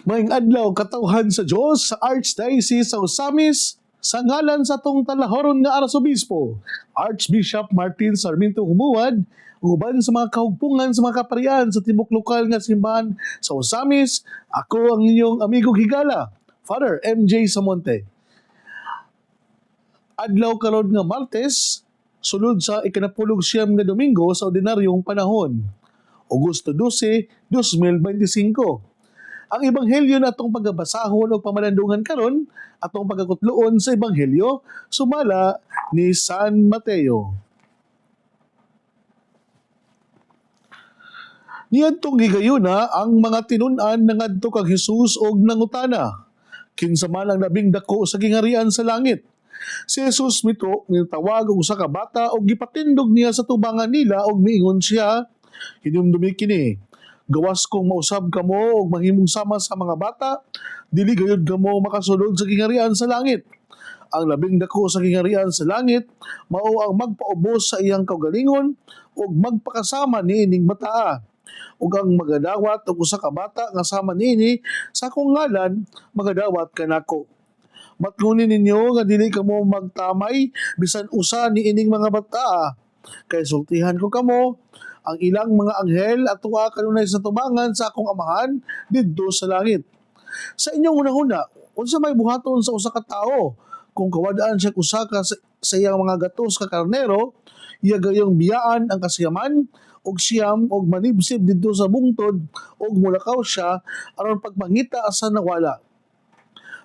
Maayong adlaw katawhan sa Dios sa Archdiocese sa Osamis sa ngalan sa tong talahoron nga Arsobispo, Archbishop Martin Sarmiento Humuad, uban sa mga kahugpungan sa mga kaparian sa tibok lokal nga simbahan sa Osamis, ako ang inyong amigo higala, Father MJ Samonte. Adlaw karon nga Martes, sulod sa ikanapulog siyam nga Domingo sa ordinaryong panahon, Agosto 12, 2025. Ang ebanghelyo na atong pagbabasahon o pamalandungan karon atong pagkakutloon sa ebanghelyo sumala ni San Mateo. Niadtong gigayuna ang mga tinun-an nangadto kag Hesus og nangutana, kinsa man ang labing dako sa gingarian sa langit. Si Jesus mito nitawag og usa ka bata og gipatindog niya sa tubangan nila og miingon siya, hinumdumi kini, gawas kong mausab kamo og mahimong sama sa mga bata, dili gayud kamo makasulod sa gingarian sa langit. Ang labing dako sa gingarian sa langit mao ang magpaubos sa iyang kaugalingon ug magpakasama niining bataa. Ug ang magadawat og usa ka bata nga sama niini sa akong ngalan, magadawat kanako. Matngunin ninyo nga dili kamo magtamay bisan usa niining mga bataa, kay sultihan ko kamo ang ilang mga anghel at tuwa kanunay sa tubangan sa akong amahan didto sa langit. Sa inyong unahuna, unsa may buhaton sa usa ka tawo kung kawadaan siya usa ka sa iyang mga gatos ka karnero, iya gayong biyaan ang kasiyaman og siyam og manibsib didto sa bungtod og mulakaw siya aron pagmangita asa nawala.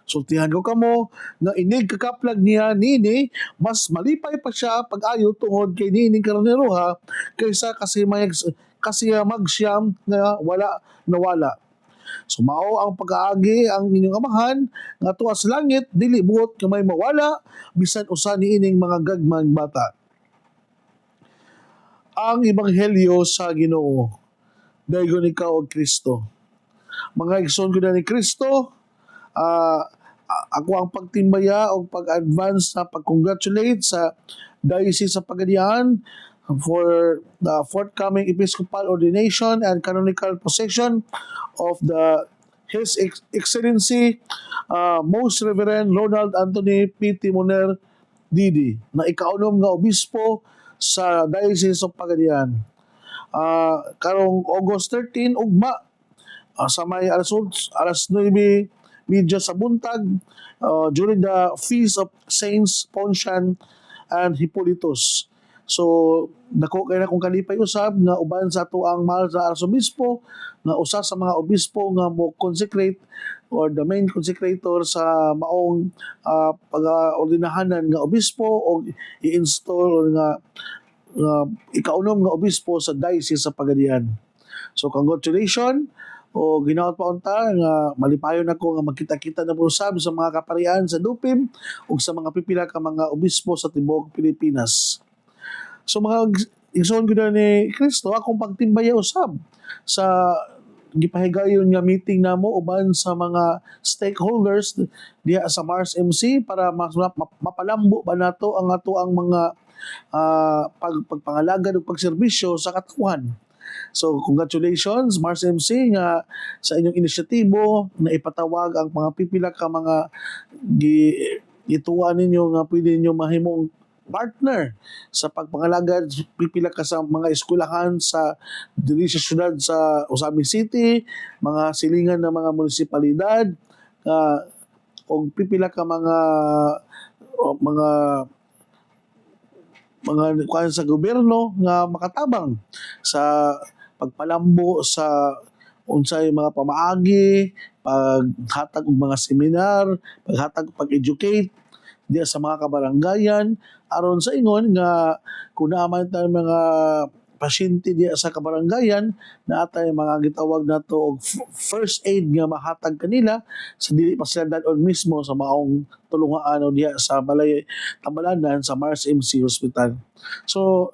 Sultihan ko kamo nga inig kakaplag niya nini, mas malipay pa siya pag-ayo tungod kay niining karneroha kaysa kasiyamag siyam nga wala nawala. Sumao ang pag-aagi ang inyong amahan nga tuwa sa langit, dili buot nga may mawala bisan usa niining mga gagmang bata. Ang ebanghelyo sa Ginoo. Daygon ikaw og Kristo. Mga igsoon ko na ni Kristo, ako ang pagtimbaya o pag-advance na pag-congratulate sa Diocese sa Pagadian for the forthcoming Episcopal ordination and canonical possession of His Excellency Most Reverend Ronald Anthony P. Timoner Didi na ikaunom nga obispo sa Diocese of Pagadian. Karong August 13 ugma sa may alas 9 media sa buntag during the feast of Saints Poncian and Hippolytus. So dako kay na kung kalipay usab nga uban sa ato ang mahal sa arsobispo nga usa sa mga obispo nga mo consecrate or the main consecrator sa maong pag-ordinahanan nga obispo o i-install or nga ikaunom nga obispo sa Diocese sa Pagadian. So congratulations o ginaot pa unta nga malipayon nako nga magkita-kita na usab sa mga kaparian sa Dupim ug sa mga pipila ka mga obispo sa tibuok Pilipinas. So mga igsoon gyud ni Kristo akong pagtimbaya usab sa gipahigayon nga meeting namo uban sa mga stakeholders diha sa Mars MC para mapalambo ba nato ang ato ang mga pagpangalagad ug pagserbisyo sa katawhan. So congratulations Mars MC nga sa inyong inisyatibo na ipatawag ang mga pipila ka mga gituan ninyo nga pwede ninyo mahimong partner sa pagpangalagad pipila ka sa mga eskwelahan sa dili sa syudad sa Osamis City, mga silingan ng mga munisipalidad o pipila ka mga kuan sa gobyerno nga makatabang sa pagpalambo sa unsay mga pamaagi, paghatag og mga seminar, paghatag pag-educate diya sa mga kabarangayan aron sa ingon nga kun naman tayo mga pasyente diya sa kabarangayan na atay mga gitawag nato og first aid nga mahatag kanila sa dili pa sila dadon mismo sa maong tulungaan o diya sa balay tambalanan sa Mars MC Hospital. So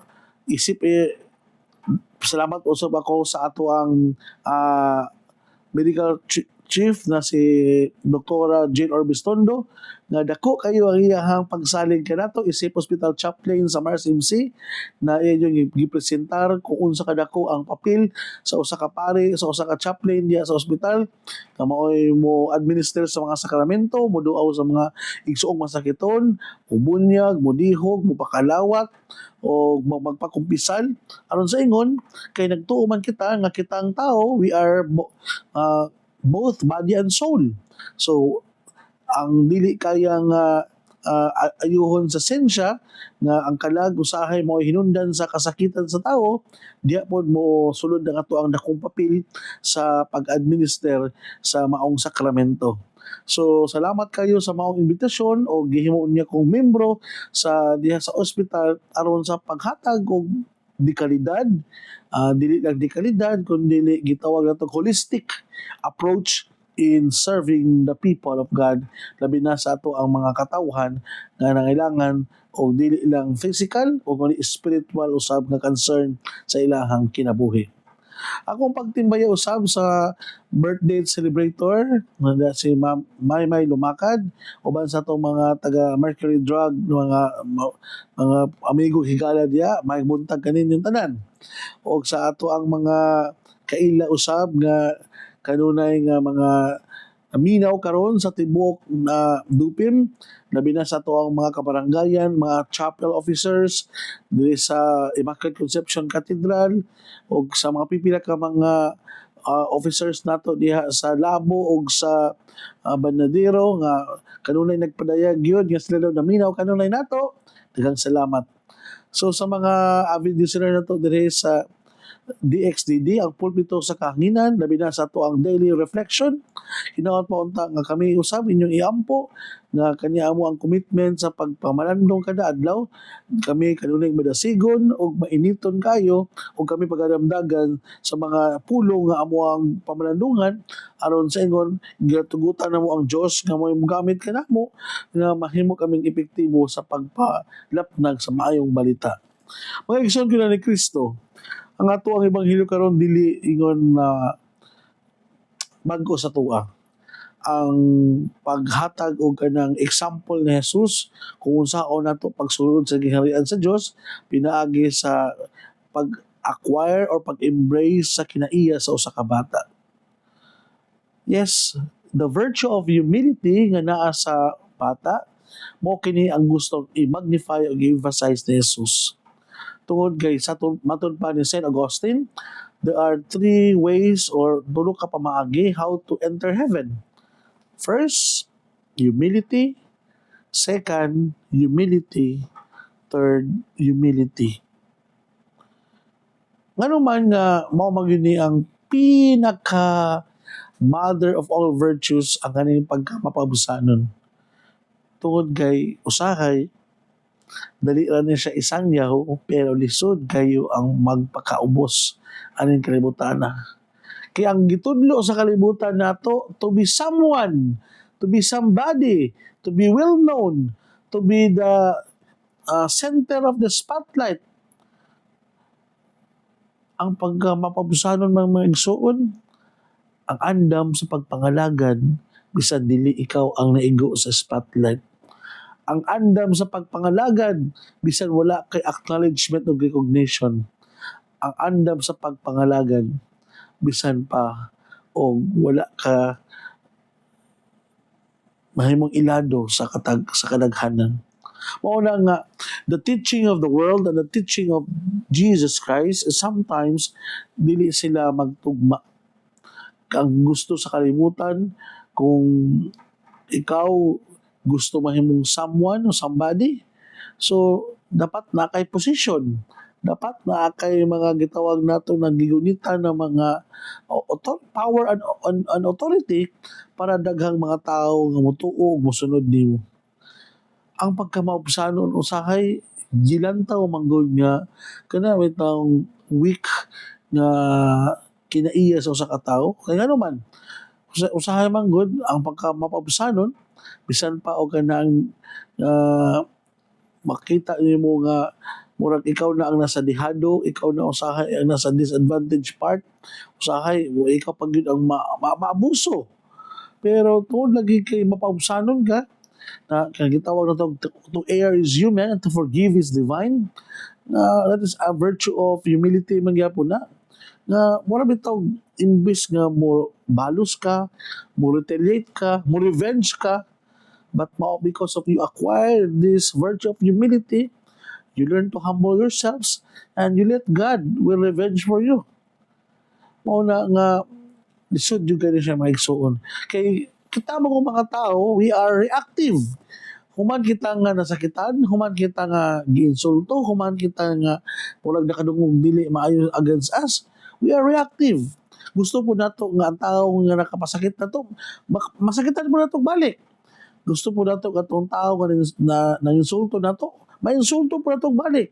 salamat usab ako sa ato ang medical chief na si Dr. Jane Orbistondo nga dako kayo ang iyahang pagsalig kanato isip hospital chaplain sa Mars MC na iyon gipresentar kung unsa kadako ang papel sa usa ka pari sa usa ka chaplain diya sa ospital nga maoy mo administer sa mga sakramento, mo duaw sa mga igsuong masakiton, mubunyag, mudihog, mupakalawat o magpakumpisal aron sa ingon kay nagtuo man kita nga kitang tao we are both body and soul. So ang dili kayang ayuhon sa sensya nga ang kalag usahay mo hinundan sa kasakitan sa tao diya pod mo sulod ang ato ang dakong papel sa pag-administer sa maong sakramento. So salamat kayo sa maong imbitasyon o gihimo niya kong membro sa diha sa ospital aron sa paghatag og dekalidad, dili lang dekalidad kundi gitawag nato holistic approach in serving the people of God, labi na sa ato ang mga katawhan nga nangailangan o dili lang physical o kundi spiritual usab nga concern sa ilahang kinabuhi. Akong pagtimbaya usab sa birthday celebrator na si Maymay Lumakad uban sa atong mga taga Mercury Drug mga amigo higala diya may buntag kanin yung tanan o sa ato ang mga kaila usab nga kanunay nga mga minaw karon sa tibuok na Dupim, labi na sa to ang mga kabaranggayan, mga chapel officers diri sa Immaculate Conception Cathedral o sa mga pipila ka mga officers nato diha sa Labo o sa Banadero nga kanunay nagpadayag gyud nga sila daw naminaw kanunay nato. Daghang salamat. So sa mga avid listener nato diri sa DXDD, ang pulpito sa kahanginan, labi na sa to ang daily reflection. Hinawat pa unta nga kami usab inyong iampo nga kaniya mo ang commitment sa pagpamalandong kada adlaw. Kami kanunay madasigon o mainiton kayo o kami pagadamdagan sa mga pulong nga amo ang pamalandungan aron sa ingon gatugutan na mo ang Dios nga mo gamit kanamo nga mahimo kaming epektibo sa pagpalapnag sa maayong balita. Mga igsoon ko na ni Kristo, ang ato ang ebanghelyo karon dili ingon na bag-o sa tuwa. Ang paghatag og kanang example ni Jesus kung unsaon nato pagsulod sa gingharian sa Dios pinaagi sa pag-acquire or pag-embrace sa kinaiya sa usa ka bata. Yes, the virtue of humility nga naa sa bata mo kini ang gusto i-magnify o i-emphasize ni Jesus. Tungod kay sa matod pa ni St. Augustine, there are three ways or tulo ka pamaagi how to enter heaven. First, humility. Second, humility. Third, humility. Ngano man nga mao magyud ang pinaka mother of all virtues ang kaning pagkamapabusanon. Tungod kay usahay dali ra ni siya isang yaho pero lisod kayo ang magpakaubos aning kalibutan na. Kaya ang gitudlo sa kalibutan nato to be someone, to be somebody, to be well known, to be the center of the spotlight. Ang pagmapabusanon ng mga igsuon, ang andam sa pagpangalagad bisan dili ikaw ang naigo sa spotlight. Ang andam sa pagpangalagad bisan wala kay acknowledgement o recognition. Ang andam sa pagpangalagad bisan pa o wala ka mahimong ilado sa kadaghanan. Mao na nga the teaching of the world and the teaching of Jesus Christ is sometimes dili sila magtugma. Ang gusto sa kalibutan kung ikaw gusto mahimong someone o somebody, so dapat na kay position, dapat na kay mga gitawag nato nagigunitan ng mga power and authority para daghang mga tao nga motuo ug mosunod nimo. Ang pagkamaubsanon usahay gilantaw manggod nga kana may taong weak nga kinaiya sa usa ka tawo kay ngano man usahay manggod ang pagkamapaubsanon bisan pa og kanang makita nimo nga murag ikaw na ang nasa dihado, ikaw na usahay ang nasa disadvantage part, usahay ikaw pag yun ang maabuso Pero tungod lagi kay mapaubsanon ka, na kaya gitawag na to err is human and to forgive is divine. That is a virtue of humility man gyapon na. Nga wala bitaw imbis nga mo balos ka, mo retaliate ka, mo revenge ka, but because of you acquire this virtue of humility, you learn to humble yourselves and you let God will revenge for you. Mao na nga lisod jud kani siya maigsuon. Kay kita mga tao, we are reactive. Human kita nga nasakitan, human kita nga giinsulto, human kita nga murag nakadungog dili maayo against us, we are reactive. Gusto po nato nga ang tao nga nakapasakit nato, masakitan po nato balik. Gusto po nato katong tao nga nanginsulto nato, mainsulto po nato balik.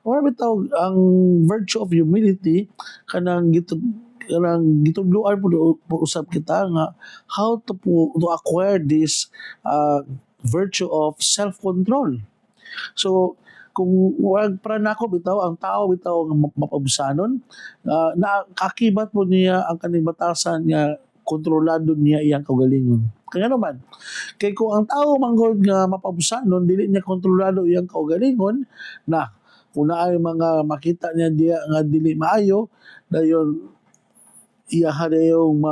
Or bitaw ang virtue of humility kanang gitudloan po usab kita nga how to acquire this virtue of self-control. So kung wag para nako bitaw ang tao bitaw nga mapabsanon, nakakibat po niya ang kaning batasan nga kontrolado niya iyang kaugalingon. Kaya naman, kay kung ang tao manggod nga mapabsanon dili niya kontrolado iyang kaugalingon, na kung naay mga makita niya diya nga dili maayo, dayon iyahan yung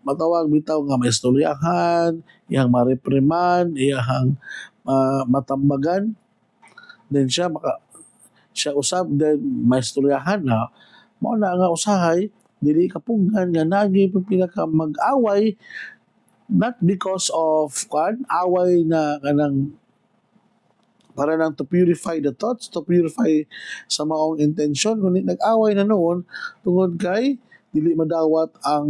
matawag bitaw nga maistoryahan, iyang marepriman, iyang matambagan, then siya usab then maistoryahan na mao na nga usahay dili kapunggan nga nagi pinaka mag-away, not because of away na kanang para lang to purify the thoughts, to purify sa maong intention, kundi nag-away na noon tungod kay dili madawat ang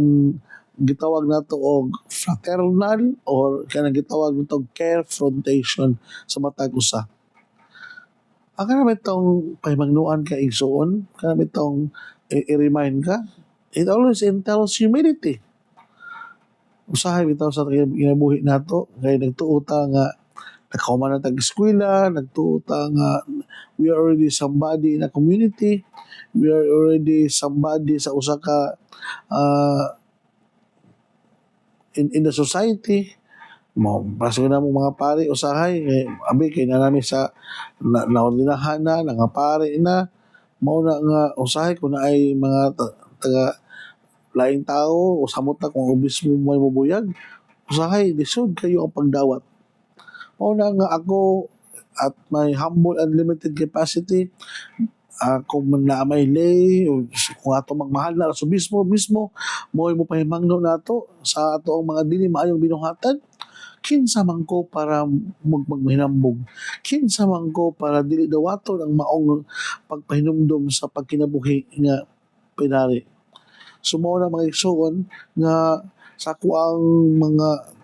gitawag nato og fraternal or kanang gitawag nato confrontation sa matag usa. Ang kanang itong pahimangnuan ka igsuon, kanang itong i-remind ka, it always entails humility. Usahay bitaw sa ginabuhi nato kay nagtuota nga nakahuman na tag-eskwela, nagtuota nga we are already somebody in a community, we are already somebody sa usa ka in the society. Paso na mo mga pare usahay abi kay nanami sa naordinahan na nga pare na mao na nga usahay kun ay mga taga laing tao o samot na kung obispo mo mabuyag, usahay lisod kayo ang pagdawat. Mao na nga ako at my humble and limited capacity, kung na may lay o kung ato magmahal na subismo mismo mo pahimangno nato sa ato ang mga dili maayong binuhatan, kinsa man ko para magmahinambog, kinsa man ko para dili dawaton ang maong pagpahinumdom sa pagkinabuhi nga pinari. Sumo na mga igsuon nga sa kuang mga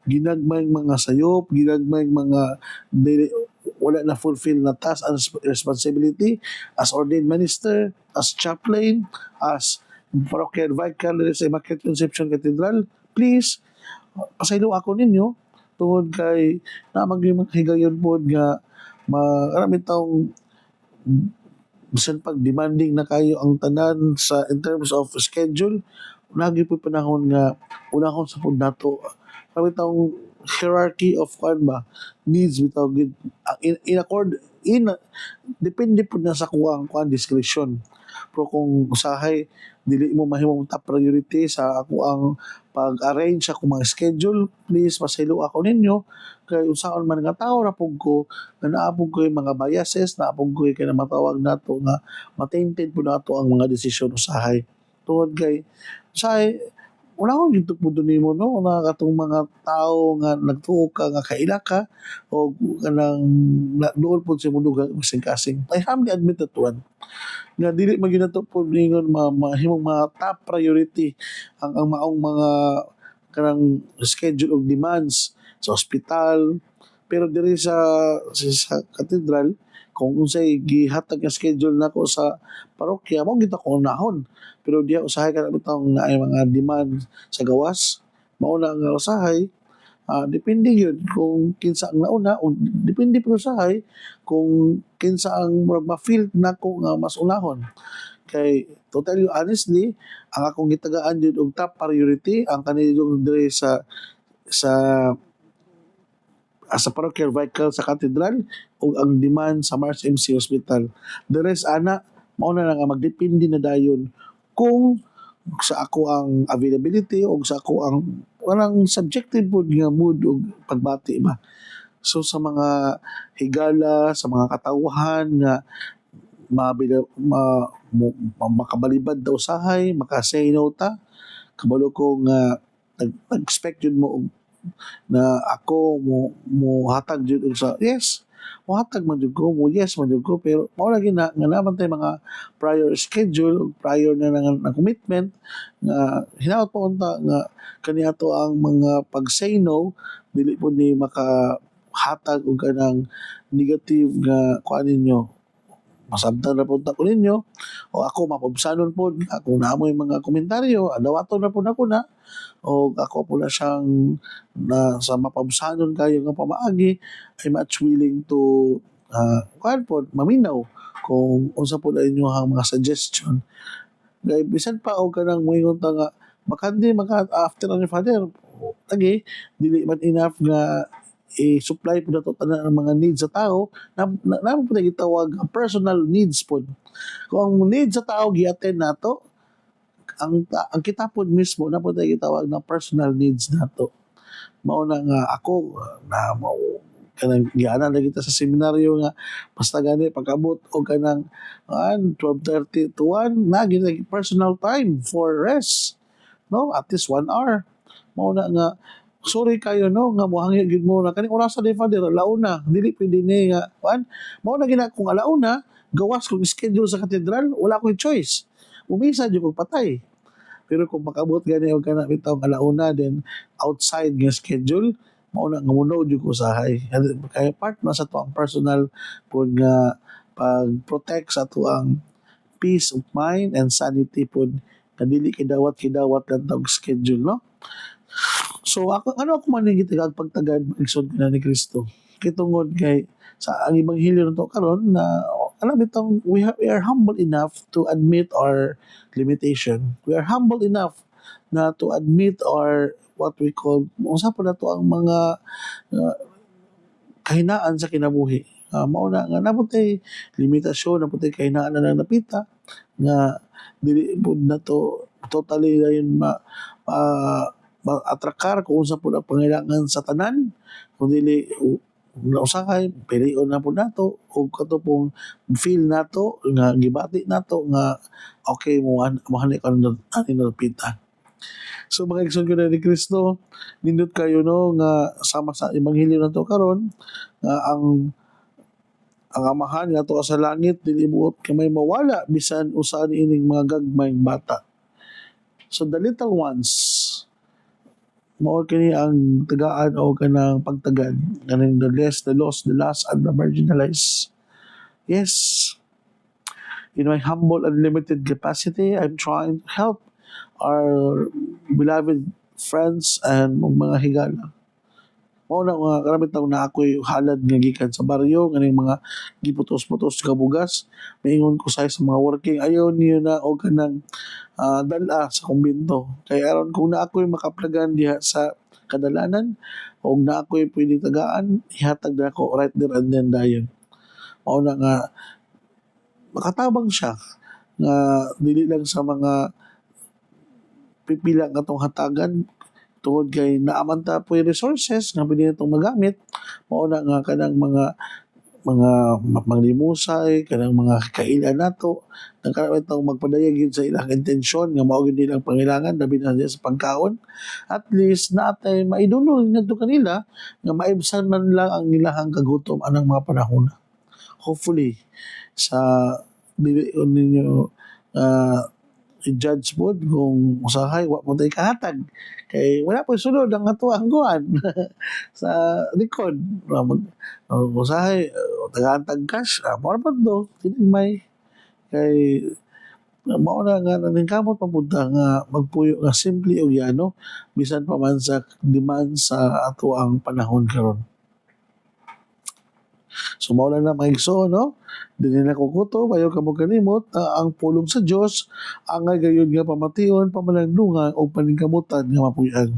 ginagmayng mga sayop, ginagmayng mga wala na fulfill na task and responsibility as ordained minister, as chaplain, as parochial vicar sa Immaculate Conception Cathedral. Please, pasaylo ako ninyo tungod kay na maghigayon po nga marami taong bisan pag demanding na kayo ang tanan sa in terms of schedule, lagi po panahon nga unahon sa pud nato kami taong hierarchy of needs bitaw in accord depende po na sa kuang discretion. Pero kung usahay dili mo mahimong top priority sa ako ang pag-arrange sa mga schedule, please pasaylo ako ninyo kay usaon man nga tao rapog ko nga naapog ko yung mga biases, naapog ko yung matawag nato nga matainted po nato ang mga desisyon usahay. Tungod kay usahay wala akong YouTube po doon mo, no? Na katong mga tao nga nagtuo ka nga kaila ka o kanang doon po sa mundo kasing-kasing. I humbly admit that one. Nga dili maginato po ningon mahimong mga top priority ang maong mga kanang schedule of demands sa ospital. Pero diri sa katedral, kung unsay gihatag nga schedule nako sa parokya, mo kita ko nahon. Pero diya usahay ka na bitong naay mga demand sa gawas, mauna nga usahay, depende yun kung kinsa ang nauna, o depende po usahay kung kinsa ang ma-feel nako nga mas unahon. Kay to tell you honestly, ang akong gitagaan jud og top priority ang kaniyong dire sa as a parochial vicar sa katedral ug ang demand sa Mars MC Hospital. The rest ana mao na nga magdepende na dayon kung sa ako ang availability o sa ako ang walang subjective mood nga mood o pagbati ba. So sa mga higala, sa mga katawhan nga makabalibad daw sahay, maka-say no ta, kabalo ko nga nag-expect yun mo na ako mo hatag jud og sa yes mo hatag man jud ko mo yes man jud ko pero mao lagi na nga naman tay mga prior schedule prior na nga commitment nga hinaot pa unta nga kani ato ang mga pag say no dili po ni makahatag og kanang negative nga kuan ninyo masabtan na po ko ninyo o ako mapabsanon po ako na mo mga komentaryo adawaton na po ako na o ako po na siyang na sa mapabsanon kayo nga pamaagi ay much willing to kuan po maminaw kung unsa po na inyo ang mga suggestion kay bisan pa og kanang moingon ta nga makandi maka after ni father lagi dili man enough nga i-supply po nato tanan ang mga needs sa tao na po gitawag personal needs po kung ang needs sa tao gi-attend nato ang kita po mismo na po gitawag na personal needs nato mao na nga ako na mao kanang gianan na kita sa seminaryo nga basta gani pagabot o kanang 12:30 to 1 na gina personal time for rest no at least 1 hour mao na nga sorry kayo no nga mohangyo gid mo na kaning oras sa father alauna dili pwede ni nga kuan mao na gina kung alauna gawas kung schedule sa katedral wala ko choice umisa jud kog patay pero kung makabot gani og kana bitaw alauna then outside nga schedule mao na nga muno jud ko usahay kaya part na sa to ang personal pud nga pag-protect sa to ang peace of mind and sanity pud nga dili kidawat lang tawag schedule no. So ako man yung gitagag pagtagad magsud na ni Kristo. Kitungod kay sa ang ebanghelyo nito karon na alam bitong we are humble enough to admit our limitation. We are humble enough na to admit our what we call unsa po na to ang mga kahinaan sa kinabuhi. Mao na nga naputay limitasyon, naputay kahinaan na napita nga dili pud na to totally yun atrakar kung unsa po ang pangailangan sa tanan kung dili usahay pilion na po nato o kato pong feel nato nga gibati nato nga okay mo mahani ka ani napita. So mga igsoon ko na ni Kristo nindot kayo no nga sama sa ebanghelyo nato karon nga ang amahan nga to sa langit dili buot kamay mawala bisan usa ining mga gagmayng bata. So the little ones mao kini ang tagaan o kanang pagtagad kaning the less, the lost, the last, and the marginalized. Yes, in my humble and limited capacity, I'm trying to help our beloved friends and mga higala. Mao na nga karami taon na ako'y halad nga gikan sa baryo nganing mga giputos-putos ka bugas maingon ko sa mga working ayaw niyo na og kanang dala sa kumbento kay aron kung na ako'y makaplagan diha sa kadalanan og na ako'y pwede tagaan ihatag na ako right there and then dayon mao na nga makatabang siya nga dili lang sa mga pipila nga tong hatagan tungod kay naaman ta po yung resources nga pwede natong magamit mao na nga kanang mga manglimusay kanang mga kailan nato nagkaroon itong magpadayag yun sa ilang intensyon nga mao gyud nilang pangailangan labi na sa pangkaon at least naatay maidunol ngadto kanila nga maibsan man lang ang ilahang kagutom anang mga panahon hopefully sa dili ninyo i-judge po kung usahay wa mo tayo kahatag kay wala po sunod ang ato ang guan sa likod usahay tagahantag cash mo pa do may kay mao na nga naningkamot papunta nga magpuyo nga simple o yano bisan pa man sa demand sa ato ang panahon karon. So mao lang na mga igsoon, no? Dili na kukuto, bayo ka mo kalimot na ang pulong sa Dios angay gayud nga pamation, pamalandungan o paningkamutan nga mapuy-an.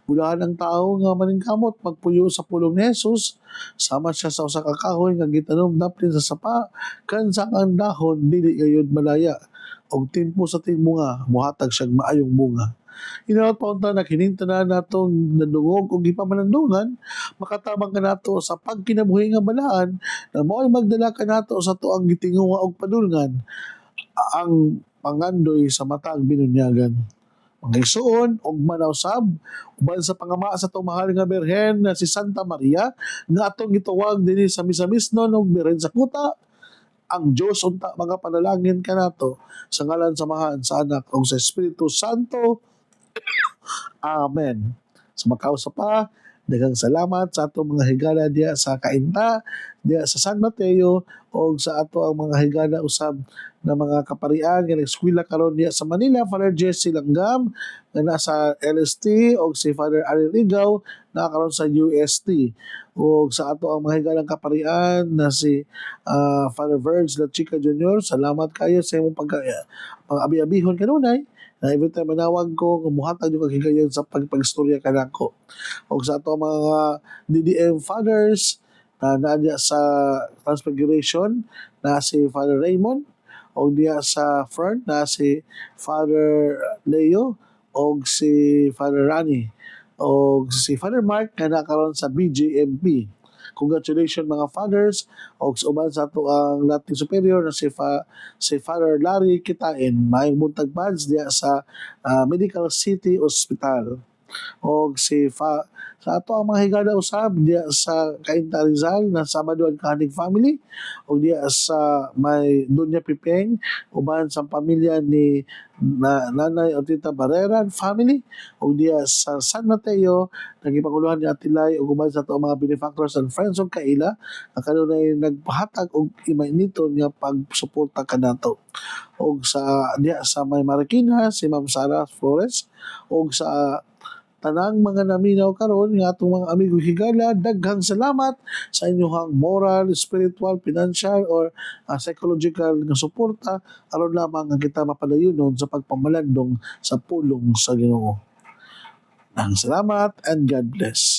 Bulahan ang tao nga maningkamot magpuyo sa pulong ni Jesus, sama siya sa usa ka kahoy nga gitanom daplin sa sapa, kansa ang dahon dili gayud malaya og timpo sa timunga mohatag siyang maayong bunga. Hinaut pa unta na kining tanan natong nadungog og gipamanandungan makatabang ka nato sa pagkinabuhi nga balaan na mao'y magdala ka nato sa tuang gitinguha og padulngan ang pangandoy sa matag binunyagan. Mga igsoon og manawsab uban sa pangama sa itong mahal nga Birhen na si Santa Maria nga atong gituwag dinhi sa misamisnon og Birhen sa Kuta, ang Diyos unta mga panalangin ka nato sa ngalan samahan sa anak ug sa Espiritu Santo. Amen. Sa makausa pa, daghang salamat sa atong mga higala diya sa Kainta, diya sa San Mateo o sa ato ang mga higala usab na mga kaparian nga nag-eskwela karon diya sa Manila, Father Jesse Langgam nga nasa LST o si Father Ariel Ligaw na karon sa UST o sa ato ang mga higalang kaparian na si Father Verge La Chica Jr. Salamat kayo sa imong pag-abi-abihon kanunay na every time manawag ko, kumuhatag yung kagigayon sa pagpagstorya ka nako. O sa ato mga DDM fathers na naadya sa Transfiguration na si Father Raymond o diya sa front na si Father Leo o si Father Rani o si Father Mark na nakaroon sa BJMP. Congratulations mga fathers o uban sa ato ang Latin Superior na si Father Larry Kitain maayong buntag pads diya sa Medical City Hospital o sa ato ang mga higala usab diya sa Cainta Rizal na Sabado ang Kahanig family o diya sa may Dunya Pipeng uban sa pamilya ni Nanay Otita Barrera family o diya sa San Mateo nagipanguluhan ni Atilay ug uban sa ato mga benefactors and friends of Kaila ang kanunay nagpahatag og imainiton nga pagsuporta kanato og sa diya sa may Marikina si Ma'am Sara Flores og sa tanang mga naminaw karon nga atong mga amigo higala, daghang salamat sa inyong moral, spiritual, financial or psychological nga suporta aron lamang nga kita mapadayonon sa pagpamalandong sa pulong sa Ginoo. Ang salamat and God bless.